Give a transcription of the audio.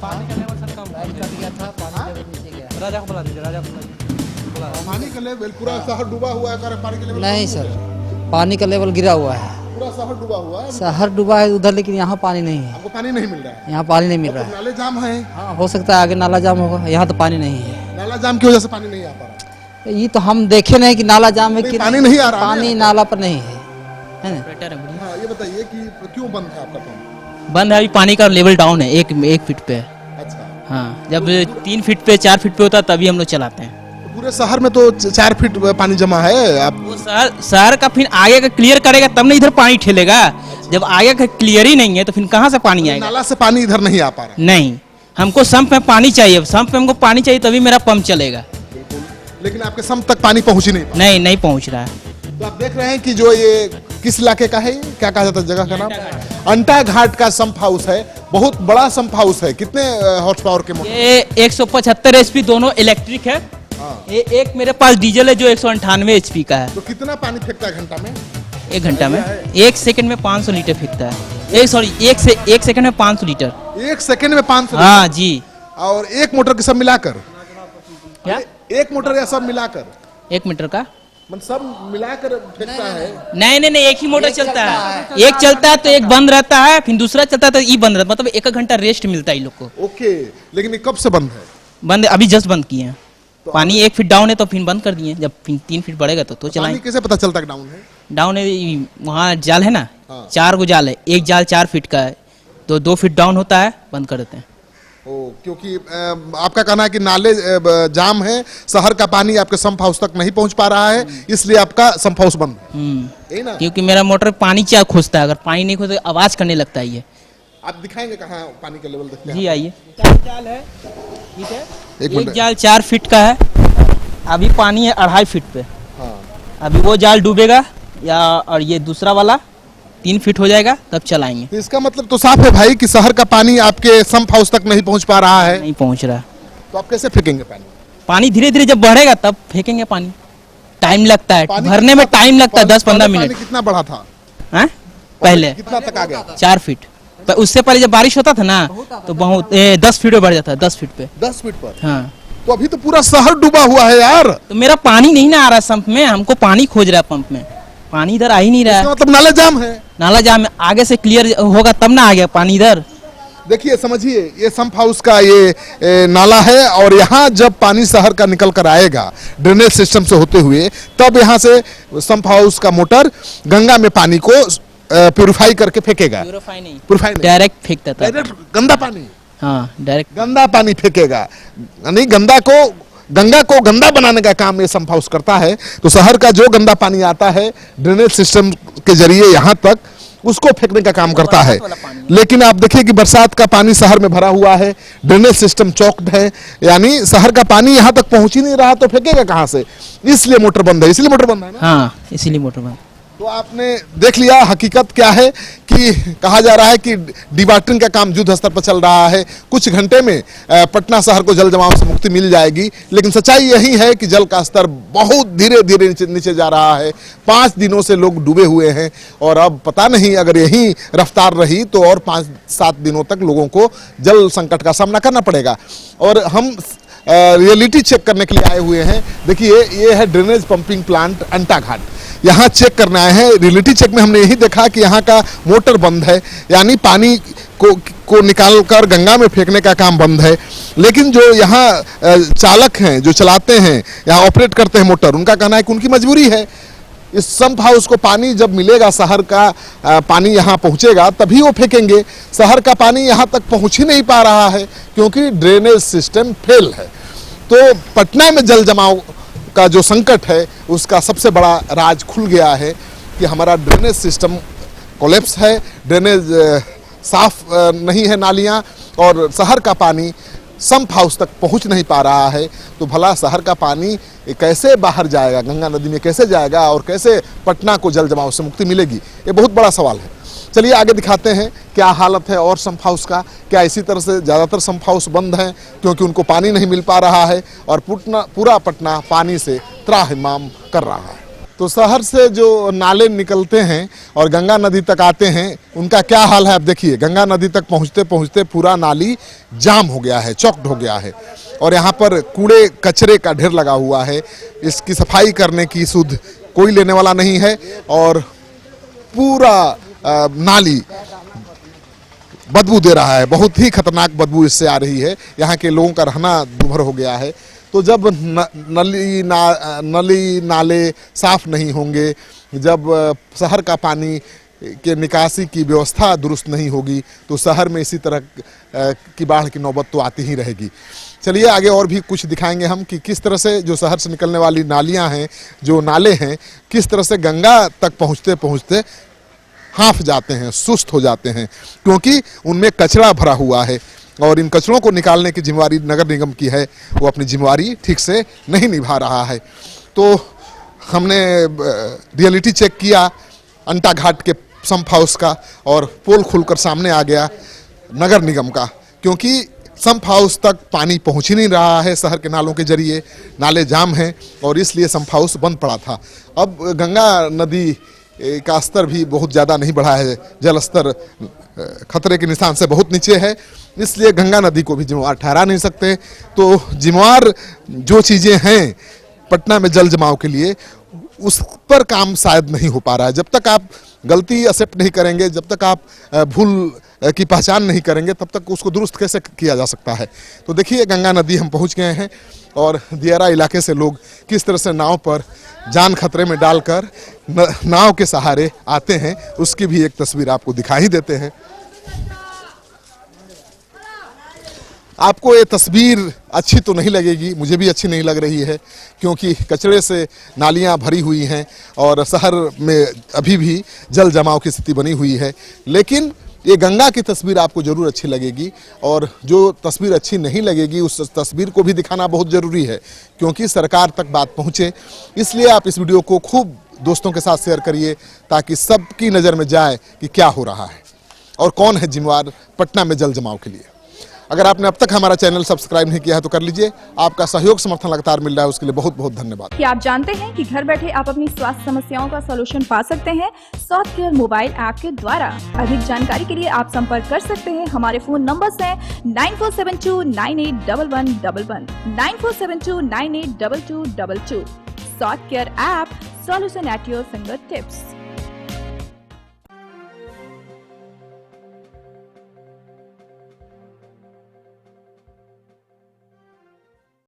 पानी का level sir कम line cut गया था, पानी का नीचे गया। राजा को बुला दीजिए, राजा को बुला पानी का लेवल पूरा शहर डूबा हुआ है, कर पानी का लेवल नहीं सर, पानी का लेवल गिरा हुआ है, पूरा शहर डूबा हुआ है। शहर डूबा है उधर, लेकिन यहाँ पानी नहीं है, आपको पानी नहीं मिल रहा है, यहाँ पानी नहीं मिल रहा है। नाले जाम है। हाँ हो सकता है आगे नाला जाम होगा, यहाँ तो पानी नहीं है। नाला जाम की वजह से पानी नहीं आ पा रहा। ये तो हम देखे नहीं कि नाला जाम है कि पानी नहीं आ रहा है। पानी नाला पर नहीं है, है ना। हाँ ये बताइए कि क्यों बंद है आपका पंप? बंद है अभी, पानी का लेवल डाउन है, एक फीट पे है। अच्छा, हाँ, जब 3 फीट पे 4 फीट पे होता है तभी हम लोग चलाते हैं। तो पूरे शहर में तो 4 फीट पानी जमा है। आप वो शहर का फिर आगे का क्लियर करेगा तब ना इधर पानी ठेलेगा। जब आगे का क्लियर ही नहीं है तो फिर कहाँ से पानी आएगा? नाला से पानी इधर नहीं आ पा रहा। नहीं, हमको सम्प में पानी चाहिए, सम्प में हमको पानी चाहिए तभी मेरा पंप चलेगा। लेकिन आपके सम्प तक पानी पहुंच ही नहीं पा नहीं, नहीं पहुँच रहा है। रहा। तो आप देख रहे हैं कि जो ये किस इलाके का है, क्या कहा जाता है जगह का नाम? अंटा घाट का सम्प हाउस है। बहुत बड़ा सम्प हाउस है। कितने हॉर्स पावर के मोटर? ये 175 HP दोनों इलेक्ट्रिक है। हाँ। ये एक मेरे पास डीजल है जो 198 HP का है। तो कितना पानी फेंकता है घंटा में? 1 घंटा में 1 सेकंड में 500 लीटर फेंकता है। सॉरी, 1 सेकंड में 500 लीटर। 1 सेकंड में 500? हाँ जी। और एक मोटर के सब मिलाकर? क्या? एक मोटर या सब मिलाकर? 1 मीटर का? मतलब सब मिलाकर फेंकता है? नहीं नहीं नहीं, एक ही मोटर चलता है। एक चलता है तो एक बंद रहता है, फिर दूसरा चलता है तो ये बंद रहता है। मतलब 1 घंटा रेस्ट मिलता है इन लोग को। ओके, लेकिन ये कब से बंद है? बंद अभी जस्ट बंद किए हैं। पानी 1 फीट डाउन है तो फिर बंद कर दिए। जब 3 फीट बढ़ेगा तो पानी चलाएंगे। कैसे पता चलता है डाउन है? डाउन है, वहाँ जाल है ना, हाँ। 4 गो जाल है। एक जाल 4 फीट का है तो 2 फीट डाउन होता है, बंद कर देते हैं। ओ, क्योंकि आपका कहना है कि नाले जाम है, शहर का पानी आपके सम्प हाउस तक नहीं पहुंच पा रहा है, इसलिए आपका सम्प हाउस बंद है। यही ना? क्योंकि मेरा मोटर पानी क्या खोजता है, अगर पानी नहीं खोजता तो आवाज करने लगता है ये। आप दिखाएंगे कहाँ पानी का लेवल देखते जी हैं? आइए। 4 जाल है, ठीक है। एक एक मिनट। जाल 4 फीट का है, अभी पानी है 2.5 फीट पे। हाँ। अभी वो जाल डूबेगा या और ये दूसरा वाला 3 फीट हो जाएगा तब चलाएंगे। तो इसका मतलब तो साफ है भाई कि शहर का पानी आपके सम्प हाउस तक नहीं पहुंच पा रहा है। नहीं पहुंच रहा। तो आप कैसे फेंकेंगे पानी? पानी धीरे धीरे जब बढ़ेगा तब फेंकेंगे पानी। टाइम लगता है, पानी भरने में कितना- टाइम लगता है, 10-15 पानी मिनट। कितना बढ़ा था हैं? पहले कितना तक आ गया? 4 फीट। पर उससे पहले जब बारिश होता था ना तो बहुत 10 फीट पे बढ़ जाता है, 10 फीट पे। 10 फीट पर? हाँ, तो अभी तो पूरा शहर डूबा हुआ है यार। तो मेरा पानी नहीं ना आ रहा संप में, हमको पानी खोज रहा है पंप में, पानी इधर आ ही नहीं रहा इसका है। मतलब नाले जाम है। नाला जाम है, आगे से क्लियर होगा तब ना आ गया पानी इधर। देखिए समझिए, ये सम्प हाउस का ये नाला है और यहाँ जब पानी शहर का निकल कर आएगा ड्रेनेज सिस्टम से होते हुए, तब यहाँ से सम्प हाउस का मोटर गंगा में पानी को प्यूरिफाई करके फेंकेगा। प्यूरिफाई नहीं, प्यूरिफाई नहीं, डायरेक्ट फेंकता था। डायरेक्ट गंदा पानी, हाँ, डायरेक्ट। गंदा पानी फेंकेगा। यानी गंगा को गंदा बनाने का काम ये सम्प हाउस करता है। तो शहर का जो गंदा पानी आता है ड्रेनेज सिस्टम के जरिए यहाँ तक, उसको फेंकने का काम करता है। लेकिन आप देखिए कि बरसात का पानी शहर में भरा हुआ है, ड्रेनेज सिस्टम चौक्ड है, यानी शहर का पानी यहाँ तक पहुंच ही नहीं रहा, तो फेंकेगा कहाँ से? इसलिए मोटर बंद है। इसलिए मोटर बंद है ना? हाँ, इसीलिए मोटर बंद। तो आपने देख लिया हकीकत क्या है कि कहा जा रहा है कि डिवाटरिंग का काम युद्ध स्तर पर चल रहा है। कुछ घंटे में पटना शहर को जल जमाव से मुक्ति मिल जाएगी, लेकिन सच्चाई यही है कि जल का स्तर बहुत धीरे धीरे नीचे जा रहा है। 5 दिनों से लोग डूबे हुए हैं और अब पता नहीं अगर यही रफ्तार रही तो और 5-7 दिनों तक लोगों को जल संकट का सामना करना पड़ेगा। और हम रियलिटी चेक करने के लिए आए हुए हैं। देखिए, ये है ड्रेनेज पंपिंग प्लांट अंटा घाट। यहाँ चेक करने आए हैं। रियलिटी चेक में हमने यही देखा कि यहाँ का मोटर बंद है, यानी पानी को निकाल कर गंगा में फेंकने का काम बंद है। लेकिन जो यहाँ चालक हैं, जो चलाते हैं, यहाँ ऑपरेट करते हैं मोटर, उनका कहना है कि उनकी मजबूरी है। इस सम्प हाउस को पानी जब मिलेगा, शहर का पानी यहाँ पहुँचेगा तभी वो फेंकेंगे। शहर का पानी यहाँ तक पहुँच ही नहीं पा रहा है क्योंकि ड्रेनेज सिस्टम फेल है। तो पटना में जल जमाव का जो संकट है उसका सबसे बड़ा राज खुल गया है कि हमारा ड्रेनेज सिस्टम कोलैप्स है, ड्रेनेज साफ नहीं है नालियाँ, और शहर का पानी सम्प हाउस तक पहुंच नहीं पा रहा है। तो भला शहर का पानी कैसे बाहर जाएगा, गंगा नदी में कैसे जाएगा और कैसे पटना को जल जमाव से मुक्ति मिलेगी, ये बहुत बड़ा सवाल है। चलिए आगे दिखाते हैं क्या हालत है और सम्प हाउस का। क्या इसी तरह से ज़्यादातर सम्प हाउस बंद हैं क्योंकि उनको पानी नहीं मिल पा रहा है और पूरा पटना पानी से त्राहिमाम कर रहा है। तो शहर से जो नाले निकलते हैं और गंगा नदी तक आते हैं उनका क्या हाल है आप देखिए। गंगा नदी तक पहुंचते पहुंचते पूरा नाली जाम हो गया है, चौक्ड हो गया है और यहाँ पर कूड़े कचरे का ढेर लगा हुआ है। इसकी सफाई करने की सुध कोई लेने वाला नहीं है और पूरा नाली बदबू दे रहा है, बहुत ही खतरनाक बदबू इससे आ रही है। यहाँ के लोगों का रहना दूभर हो गया है। तो जब नली नाले साफ नहीं होंगे, जब शहर का पानी के निकासी की व्यवस्था दुरुस्त नहीं होगी तो शहर में इसी तरह की बाढ़ की नौबत तो आती ही रहेगी। चलिए आगे और भी कुछ दिखाएंगे हम कि किस तरह से जो शहर से निकलने वाली नालियां हैं, जो नाले हैं, किस तरह से गंगा तक पहुंचते पहुंचते हाँफ जाते हैं, सुस्त हो जाते हैं क्योंकि उनमें कचरा भरा हुआ है और इन कचरों को निकालने की जिम्मेवारी नगर निगम की है। वो अपनी जिम्मेवारी ठीक से नहीं निभा रहा है। तो हमने रियलिटी चेक किया अंटा घाट के संप हाउस का और पोल खुलकर सामने आ गया नगर निगम का, क्योंकि संप हाउस तक पानी पहुंच ही नहीं रहा है शहर के नालों के जरिए, नाले जाम हैं और इसलिए संप हाउस बंद पड़ा था। अब गंगा नदी का स्तर भी बहुत ज़्यादा नहीं बढ़ा है, जल स्तर खतरे के निशान से बहुत नीचे है, इसलिए गंगा नदी को भी जिम्मेवार ठहरा नहीं सकते। तो जिम्मेवार जो चीज़ें हैं पटना में जल जमाव के लिए, उस पर काम शायद नहीं हो पा रहा है। जब तक आप गलती एक्सेप्ट नहीं करेंगे, जब तक आप भूल की पहचान नहीं करेंगे, तब तक उसको दुरुस्त कैसे किया जा सकता है। तो देखिए गंगा नदी हम पहुंच गए हैं और दियारा इलाके से लोग किस तरह से नाव पर जान खतरे में डालकर नाव के सहारे आते हैं, उसकी भी एक तस्वीर आपको दिखाई देते हैं। आपको ये तस्वीर अच्छी तो नहीं लगेगी, मुझे भी अच्छी नहीं लग रही है क्योंकि कचरे से नालियां भरी हुई हैं और शहर में अभी भी जल जमाव की स्थिति बनी हुई है। लेकिन ये गंगा की तस्वीर आपको जरूर अच्छी लगेगी और जो तस्वीर अच्छी नहीं लगेगी उस तस्वीर को भी दिखाना बहुत ज़रूरी है क्योंकि सरकार तक बात पहुँचे। इसलिए आप इस वीडियो को खूब दोस्तों के साथ शेयर करिए ताकि सबकी नज़र में जाए कि क्या हो रहा है और कौन है जिम्मेवार पटना में जल जमाव के लिए। अगर आपने अब तक हमारा चैनल सब्सक्राइब नहीं किया है तो कर लीजिए। आपका सहयोग समर्थन लगातार मिल रहा है, उसके लिए बहुत बहुत धन्यवाद। क्या आप जानते हैं कि घर बैठे आप अपनी स्वास्थ्य समस्याओं का सॉल्यूशन पा सकते हैं स्वास्थ्य केयर मोबाइल ऐप के द्वारा। अधिक जानकारी के लिए आप संपर्क कर सकते हैं। हमारे फोन नंबर्स हैं 9472981111, 9472982222। स्वास्थ्य care app, solution at your finger tips.